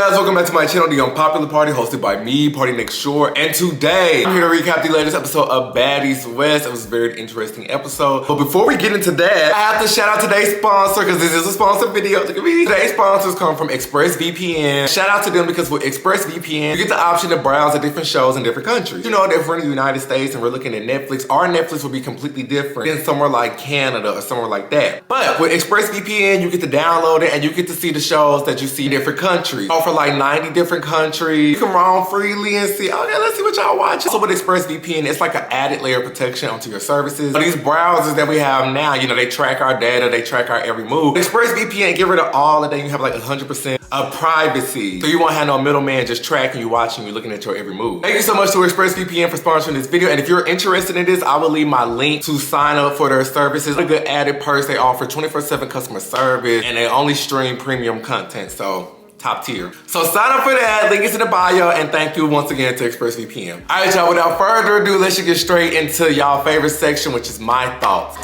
guys, welcome back to my channel, The Unpopular Party, hosted by me, Party Next Shore. And today, I'm here to recap the latest episode of Baddies West. It was a very interesting episode. But before we get into that, I have to shout out today's sponsor, because this is a sponsored video. Look at me. Today's sponsors come from ExpressVPN. Shout out to them because with ExpressVPN, you get the option to browse at different shows in different countries. You know, if we're in the United States and we're looking at Netflix, our Netflix will be completely different than somewhere like Canada or somewhere like that. But with ExpressVPN, you get to download it and you get to see the shows that you see in different countries. For like 90 different countries. You can roam freely and see, okay, let's see what y'all watching. So with ExpressVPN, it's like an added layer of protection onto your services. So these browsers that we have now, you know, they track our data, they track our every move. ExpressVPN, get rid of all of that. You have like 100% of privacy. So you won't have no middleman just tracking you, watching you, looking at your every move. Thank you so much to ExpressVPN for sponsoring this video. And if you're interested in this, I will leave my link to sign up for their services. A good added perks. They offer 24/7 customer service and they only stream premium content. So top tier. So sign up for that, link is in the bio, and thank you once again to ExpressVPN. All right, y'all, without further ado, let's just get straight into y'all favorite section, which is my thoughts.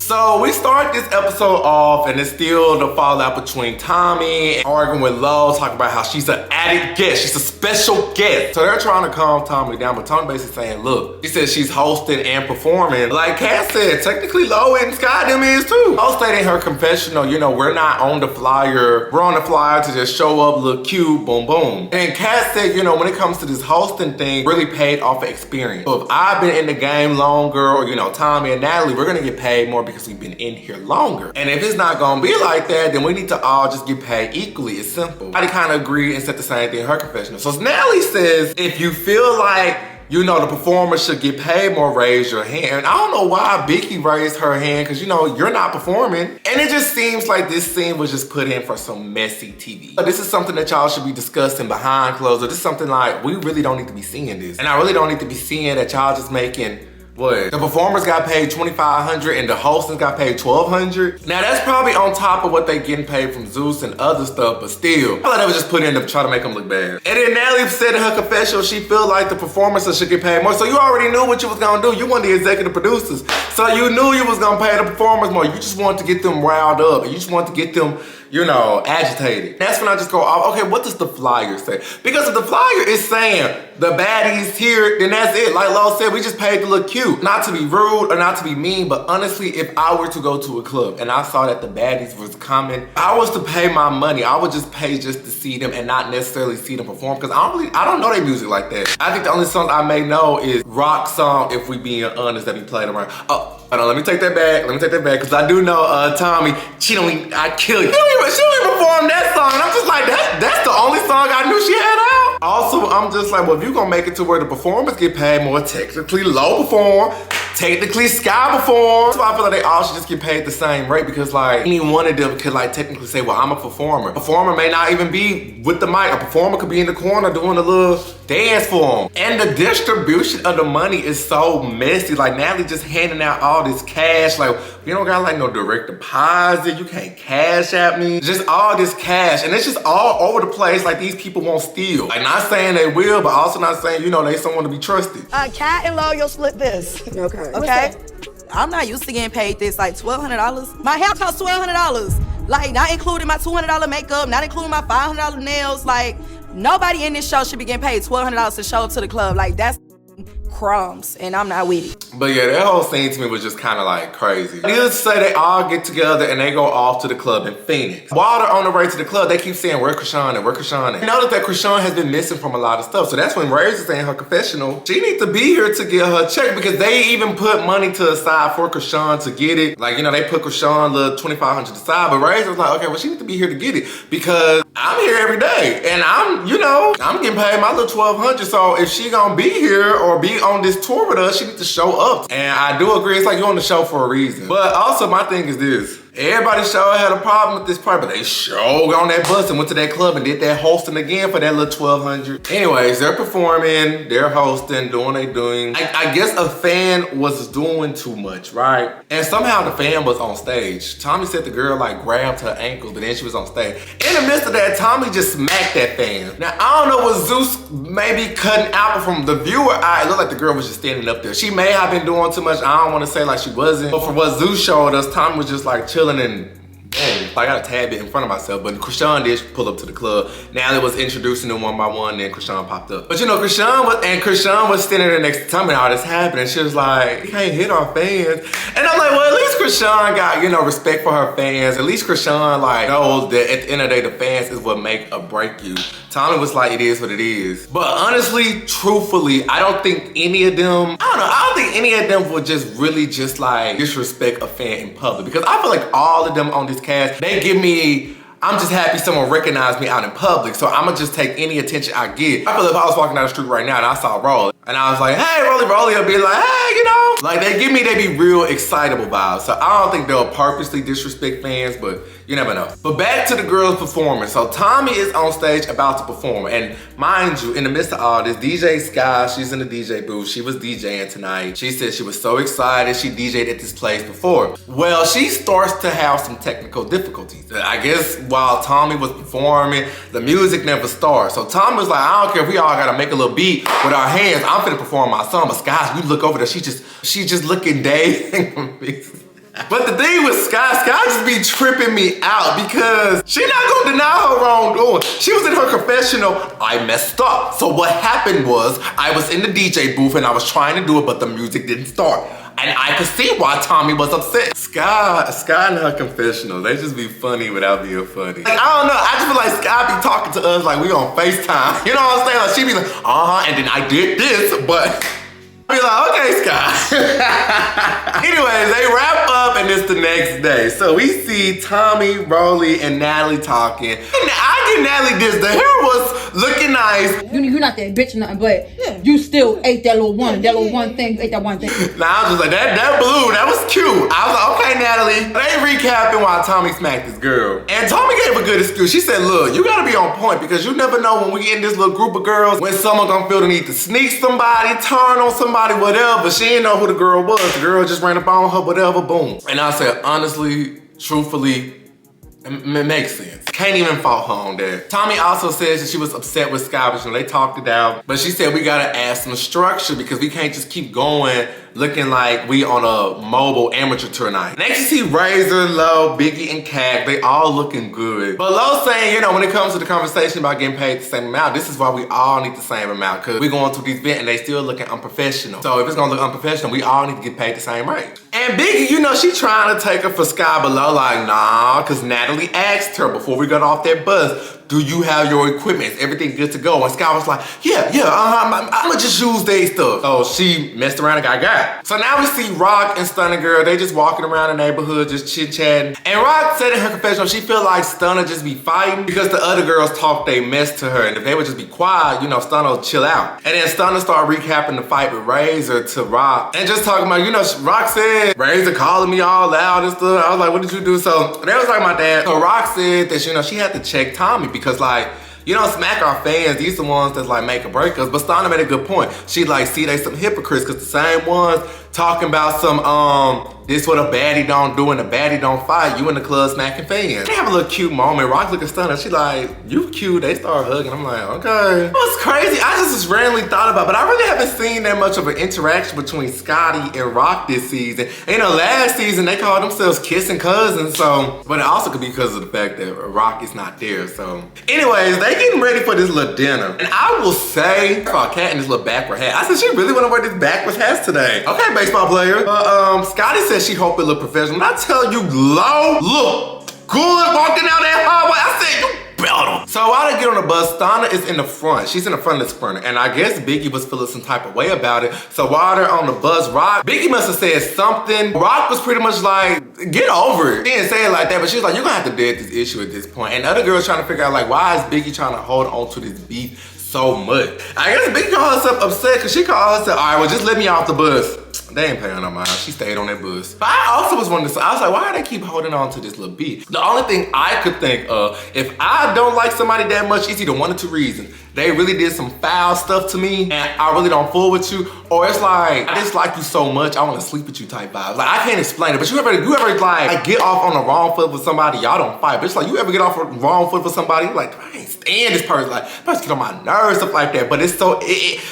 So we start this episode off and it's still the fallout between Tommy and arguing with Lo, talking about how she's an added guest, she's a special guest. So they're trying to calm Tommy down, but Tommy basically saying, look, she says she's hosting and performing. Like Kat said, technically Lo and Sky them is too. Lo stated in her confessional, you know, we're not on the flyer, we're on the flyer to just show up, look cute, boom, boom. And Kat said, you know, when it comes to this hosting thing, really paid off of experience. So if I've been in the game longer, or you know, Tommy and Natalie, we're gonna get paid more because we've been in here longer. And if it's not gonna be like that, then we need to all just get paid equally. It's simple. I kind of agree and said the same thing in her confessional. So Natalie says, if you feel like, you know, the performer should get paid more, raise your hand. I don't know why Vicky raised her hand, because you know, you're not performing. And it just seems like this scene was just put in for some messy TV. But this is something that y'all should be discussing behind closed doors. This is something like, we really don't need to be seeing this. And I really don't need to be seeing that y'all just making, what? The performers got paid $2,500 and the hostings got paid $1,200. Now that's probably on top of what they getting paid from Zeus and other stuff, but still, I thought that was just put in to try to make them look bad. And then Natalie said in her confessional, she feel like the performers should get paid more. So you already knew what you was gonna do. You weren't the executive producers. So you knew you was gonna pay the performers more. You just wanted to get them riled up and you just wanted to get them, you know, agitated. That's when I just go off, okay, what does the flyer say? Because if the flyer is saying the baddies here, then that's it. Like Lo said, we just paid to look cute. Not to be rude or not to be mean, but honestly, if I were to go to a club and I saw that the baddies was coming, I was to pay my money. I would just pay just to see them and not necessarily see them perform, because I don't know their music like that. I think the only songs I may know is rock song, If We Being Honest, that we played around. Oh, hold on, let me take that back. Let me take that back, because I do know Tommy, I kill you. She don't even perform that song. And I'm just like, that's the only song I knew she had out. Also, I'm just like, well, if you're gonna make it to where the performers get paid more, technically Lo perform, technically Sky perform. So I feel like they all should just get paid the same rate, because like any one of them could like technically say, well, I'm a performer. A performer may not even be with the mic. A performer could be in the corner doing a little dance for them. And the distribution of the money is so messy. Like Natalie just handing out all this cash. Like, you don't got like no direct deposit. You can't cash at me. Just all this cash. And it's just all over the place. Like these people won't steal. Like not saying they will, but also not saying, you know, they someone to be trusted. Kat and Lo, you'll split this. Okay. Okay? I'm not used to getting paid this, like $1,200. My hair costs $1,200. Like not including my $200 makeup, not including my $500 nails. Like nobody in this show should be getting paid $1,200 to show up to the club. Like that's crumbs, and I'm not with it. But yeah, that whole scene to me was just kind of like crazy. Needless to say, they all get together and they go off to the club in Phoenix. While they're on the way to the club, they keep saying, where Krishan at, where Krishan at? You notice that Krishan has been missing from a lot of stuff. So that's when Ray's is saying her confessional, she needs to be here to get her check, because they even put money to the side for Krishan to get it. Like, you know, they put Krishan little $2,500 aside, but Ray's was like, okay, well, she needs to be here to get it, because I'm here every day and I'm, you know, I'm getting paid my little $1,200. So if she gonna be here or be on this tour with us, she needs to show up. And I do agree, it's like you're on the show for a reason. But also my thing is this. Everybody sure had a problem with this part, but they sure got on that bus and went to that club and did that hosting again for that little $1,200. Anyways, they're performing, they're hosting, doing what they doing. I guess a fan was doing too much, right? And somehow the fan was on stage. Tommy said the girl like grabbed her ankles, but then she was on stage. In the midst of that, Tommy just smacked that fan. Now, I don't know, was Zeus maybe cutting out, but from the viewer eye, it looked like the girl was just standing up there. She may have been doing too much. I don't want to say like she wasn't, but for what Zeus showed us, Tommy was just like chilling and I got a tad bit in front of myself, but Krishan did pull up to the club. Natalie was introducing them one by one, then Krishan popped up. But you know, Krishan was standing there next to Tommy and all this happening. She was like, you can't hit our fans. And I'm like, well, at least Krishan got, you know, respect for her fans. At least Krishan, like, knows that at the end of the day, the fans is what make or break you. Tommy was like, it is what it is. But honestly, truthfully, I don't think any of them, I don't think any of them would just really just like disrespect a fan in public. Because I feel like all of them on this cast, they give me, I'm just happy someone recognized me out in public. So I'ma just take any attention I get. I feel like if I was walking down the street right now and I saw Rolly, and I was like, hey, Rolly, I'll be like, hey, you know. Like they be real excitable vibes. So I don't think they'll purposely disrespect fans, but you never know. But back to the girls' performance. So Tommy is on stage about to perform. And mind you, in the midst of all this, DJ Sky, she's in the DJ booth. She was DJing tonight. She said she was so excited. She DJ'd at this place before. Well, she starts to have some technical difficulties. I guess while Tommy was performing, the music never starts. So Tommy was like, I don't care if we all gotta make a little beat with our hands. I'm finna perform my song. But Sky, we look over there, she's just looking dazed and confused. But the thing with Sky just be tripping me out because she not gonna deny her wrongdoing. She was in her confessional, I messed up. So what happened was, I was in the DJ booth and I was trying to do it, but the music didn't start. And I could see why Tommy was upset. Sky and her confessional, they just be funny without being funny. Like, I don't know, I just feel like Sky be talking to us like we on FaceTime. You know what I'm saying? Like she be like, and then I did this, but I be like, okay, Sky. Anyways, they wrap up and it's the next day. So we see Tommy, Rolly, and Natalie talking. And I give Natalie this, the hair was looking nice. You're not that bitch or nothing, but you still ate that little one thing, ate that one thing. Nah, I was just like, that blue, that was cute. I was like, okay, Natalie. They recapping while Tommy smacked this girl. And Tommy gave a good excuse. She said, look, you gotta be on point because you never know when we get in this little group of girls, when someone gonna feel the need to sneak somebody, turn on somebody, whatever. But she didn't know who the girl was. The girl just ran up on her, whatever, boom. And I said, honestly, truthfully, it makes sense. Can't even fault her on that. Tommy also says that she was upset with Sky, but they talked it out. But she said we gotta add some structure because we can't just keep going looking like we on a mobile amateur tour night. Next you see Razor, Lo, Biggie, and Cag. They all looking good. But Lo saying, you know, when it comes to the conversation about getting paid the same amount, this is why we all need the same amount because we going to these events and they still looking unprofessional. So if it's gonna look unprofessional, we all need to get paid the same rate. And Biggie, you know, she trying to take her for Sky, but Lo like, nah, because Natalie asked her before we got off that bus, do you have your equipment? Is everything good to go? And Sky was like, I'ma just use their stuff. So she messed around and got. So now we see Rock and Stunner Girl, they just walking around the neighborhood, just chit-chatting. And Rock said in her confessional, she feel like Stunner just be fighting because the other girls talk they mess to her. And if they would just be quiet, you know, Stunner will chill out. And then Stunner started recapping the fight with Razor to Rock. And just talking about, you know, Rock said, Razor calling me all loud and stuff. I was like, what did you do? So they was talking about that. So Rock said that, you know, she had to check Tommy because like, you don't smack our fans, these the ones that like make or break us. But Stunner made a good point. She like, see, they some hypocrites because the same ones talking about some, this what a baddie don't do and a baddie don't fight. You in the club smacking fans. They have a little cute moment. Rock look at Stunner, she like, you cute. They start hugging. I'm like, okay. It was crazy. I just randomly thought about it, but I really haven't seen that much of an interaction between Scotty and Rock this season. And last season, they called themselves kissing cousins, so, but it also could be because of the fact that Rock is not there, so. Anyways, they getting ready for this little dinner. And I will say, I saw a cat in this little backward hat. I said, she really wanna wear this backwards hat today. Okay, baseball player. But Scotty said she hope it look professional. When I tell you, Lo look good walking down that hallway, I said, you better. So while they get on the bus, Stunner is in the front. She's in the front of the sprinter. And I guess Biggie was feeling some type of way about it. So while they're on the bus, Biggie must have said something. Rock was pretty much like, get over it. She didn't say it like that, but she was like, you're gonna have to deal with this issue at this point. And the other girls trying to figure out like, why is Biggie trying to hold on to this beef so much? I guess Biggie called herself upset because she called herself, all right, well, just let me off the bus. They ain't paying no mind. She stayed on that bus. But I also was wondering, I was like, why do they keep holding on to this little beef? The only thing I could think of, if I don't like somebody that much, it's either one or two reasons. They really did some foul stuff to me and I really don't fool with you, or it's like, I dislike you so much, I wanna sleep with you type vibes. Like, I can't explain it, but you ever like get off on the wrong foot with somebody, y'all don't fight, but it's like, you ever get off on the wrong foot with somebody, you're like, I ain't stand this person, like, person get on my nerves, stuff like that, but it's so,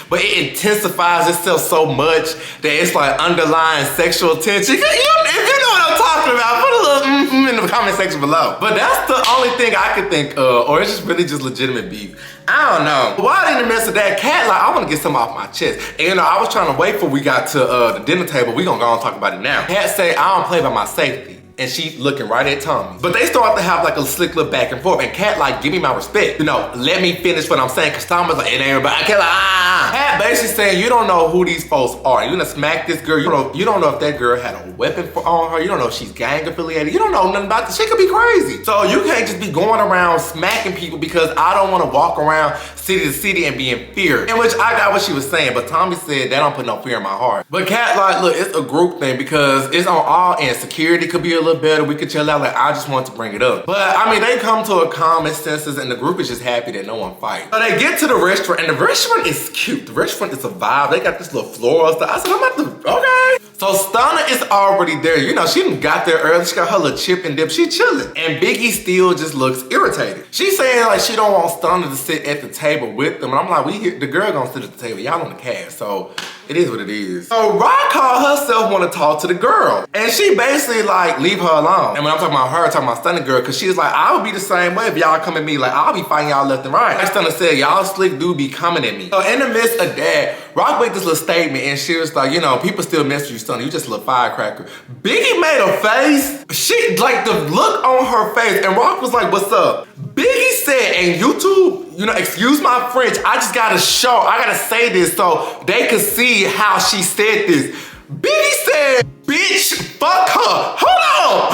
but it intensifies itself so much that it's like underlying sexual tension. If you know what I'm talking about, put a little in the comment section below. But that's the only thing I could think of, or it's just really just legitimate beef. I don't know. While in the midst of that, Kat like, I want to get something off my chest. And you know, I was trying to wait for we got to the dinner table. We gonna go and talk about it now. Kat say, I don't play by my safety. And she looking right at Tommy. But they start to have like a slick little back and forth. And Kat like, give me my respect. You know, let me finish what I'm saying. Cause Tommy's like, it ain't everybody. Kat like, Kat basically saying, you don't know who these folks are. You're gonna smack this girl. You don't know if that girl had a weapon on her. You don't know if she's gang affiliated. You don't know nothing about this. She could be crazy. So you can't just be going around smacking people because I don't want to walk around city to city and be in fear. In which I got what she was saying, but Tommy said that don't put no fear in my heart. But Kat like, look, it's a group thing because it's on all ends. Security could be a little better. We could chill out. Like, I just want to bring it up. But I mean, they come to a common senses and the group is just happy that no one fights. So they get to the restaurant and the restaurant is cute. The restaurant is a vibe. They got this little floral stuff. I said, I'm about to, okay. So Stunna is already there. You know, she done got there early. She got her little chip and dip. She chilling. And Biggie still just looks irritated. She's saying like she don't want Stunna to sit at the table with them. And I'm like, the girl gonna sit at the table. Y'all on the cast. So it is what it is. So Rock called herself want to talk to the girl. And she basically like, leave her alone. And when I'm talking about her, I'm talking about Stunna girl, because she was like, I would be the same way if y'all come at me. Like, I'll be fighting y'all left and right. Like Stunna said, y'all slick dude be coming at me. So in the midst of that, Rock made this little statement and she was like, you know, people still mess with you, Stunna. You just a little firecracker. Biggie made a face. She, like the look on her face, and Rock was like, what's up? Biggie said, and YouTube, you know, excuse my French, I just gotta say this so they could see how she said this. Biggie said, bitch, fuck her. Hold on.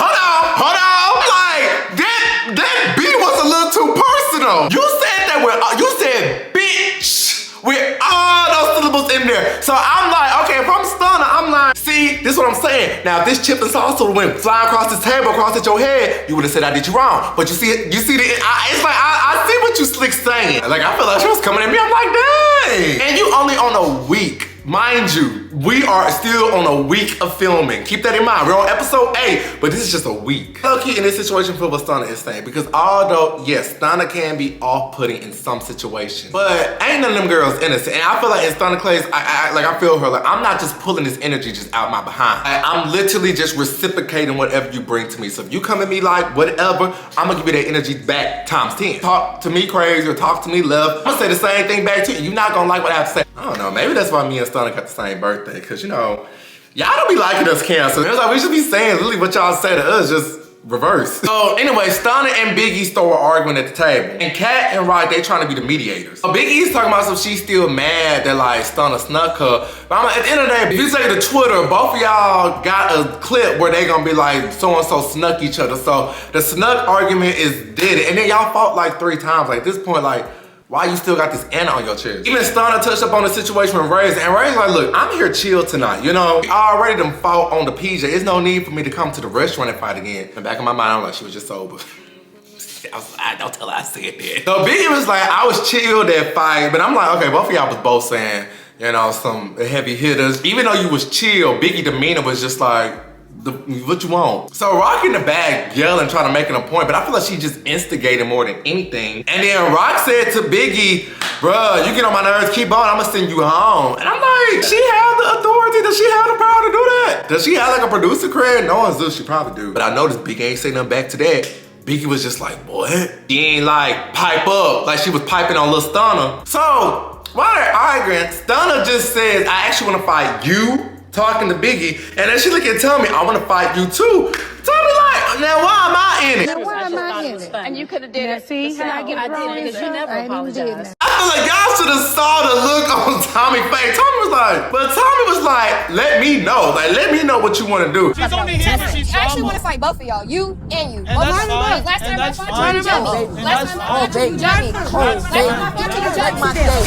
Like, that beat was a little too personal. You said that you said bitch with all those syllables in there. So I'm like, okay, if I'm Stunna, I'm like, see, this is what I'm saying. Now, if this chip and salsa went flying across this table, across at your head, you would have said I did you wrong. But it's like, I see what you slick saying. Like, I feel like she was coming at me. I'm like, dang. And you only on a week. Mind you, we are still on a week of filming. Keep that in mind. We're on episode 8, but this is just a week. Low-key in this situation for what Stunna is saying, because although, yes, Stunna can be off-putting in some situations, but ain't none of them girls innocent. And I feel like in Stunna Clay's, I feel her, like, I'm not just pulling this energy just out my behind. I'm literally just reciprocating whatever you bring to me. So if you come at me like whatever, I'm gonna give you that energy back times 10. Talk to me crazy or talk to me love, I'm gonna say the same thing back to you. You're not gonna like what I have to say. I don't know, maybe that's why me and Stunna got the same birthday, because you know, y'all don't be liking us Cancer. It's like we should be saying literally what y'all say to us, just reverse. So anyway, Stunna and Biggie start arguing at the table. And Kat and Rock, they trying to be the mediators. So Biggie's talking about some she's still mad that like Stunna snuck her. But I'm like, at the end of the day, if you take it to Twitter, both of y'all got a clip where they gonna be like, so-and-so snuck each other. So the snuck argument is dead. And then y'all fought like 3 times. Like at this point, like, why you still got this Anna on your chest? Even Stunna touched up on the situation with Ray's, and Ray's like, look, I'm here chill tonight. You know, I already done fought on the PJ. There's no need for me to come to the restaurant and fight again. In the back of my mind, I'm like, she was just sober. Don't tell her I said that. So Biggie was like, I was chill that fight, but I'm like, okay, both of y'all was both saying, you know, some heavy hitters. Even though you was chill, Biggie demeanor was just like, what you want? So Rock in the bag yelling, trying to make a point, but I feel like she just instigated more than anything. And then Rock said to Biggie, bruh, you get on my nerves, keep on, I'm gonna send you home. And I'm like, she have the authority, does she have the power to do that? Does she have like a producer cred? No one's do, she probably do. But I noticed Biggie ain't say nothing back to that. Biggie was just like, what? She ain't like pipe up, like she was piping on Lil Stunna. So, while they're arguing, Stunna just says, I actually wanna fight you, talking to Biggie, and then she look at Tommy, I wanna fight you too. Tommy like, now why am I in it? Now why am I in it? And you could have did it. See how I get it wrong because you never apologized. I feel like y'all should have saw the look on Tommy's face. Tommy was like, but Tommy was like, let me know. Like, let me know what you want to do. She's only here because she's I actually want to fight both of y'all, you and you. And that's fine. Last time I fought you,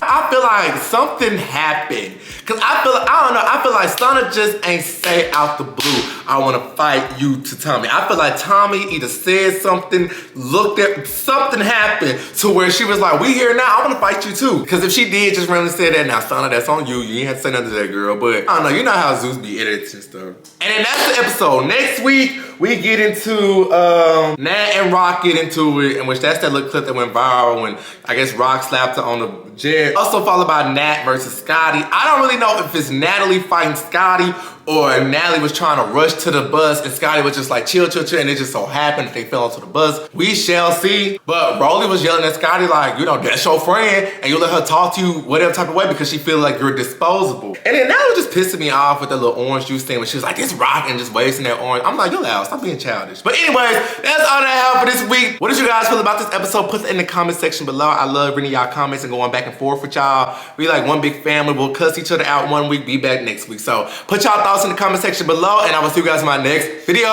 I feel like something happened. Cause I don't know, I feel like Stunna just ain't say out the blue, I wanna fight you to Tommy. I feel like Tommy either said something, looked at, something happened to where she was like, we here now, I wanna fight you too. Cause if she did just randomly say that, now Stunna, that's on you. You ain't have to say nothing to that girl, but I don't know, you know how Zeus be editing and stuff. And then that's the episode. Next week, we get into, Nat and Rock get into it, in which that's that little clip that went viral when I guess Rock slapped her on the jet. Also followed by Nat versus Scotty. I don't really know if it's Natalie fighting Scotty or Natalie was trying to rush to the bus and Scotty was just like chill, and it just so happened that they fell onto the bus. We shall see. But Rolly was yelling at Scotty like, you know, that's your friend and you let her talk to you whatever type of way because she feel like you're disposable. And then Natalie just pissing me off with the little orange juice thing when she was like, this rock and just wasting that orange. I'm like, yo, loud, stop being childish. But anyways, that's all I have for this week. What did you guys feel about this episode? Put it in the comment section below. I love reading y'all comments and going back and forth with y'all. We like one big family. We'll cuss each other out one week, be back next week. So put y'all thoughts in the comment section below and I will see you guys in my next video.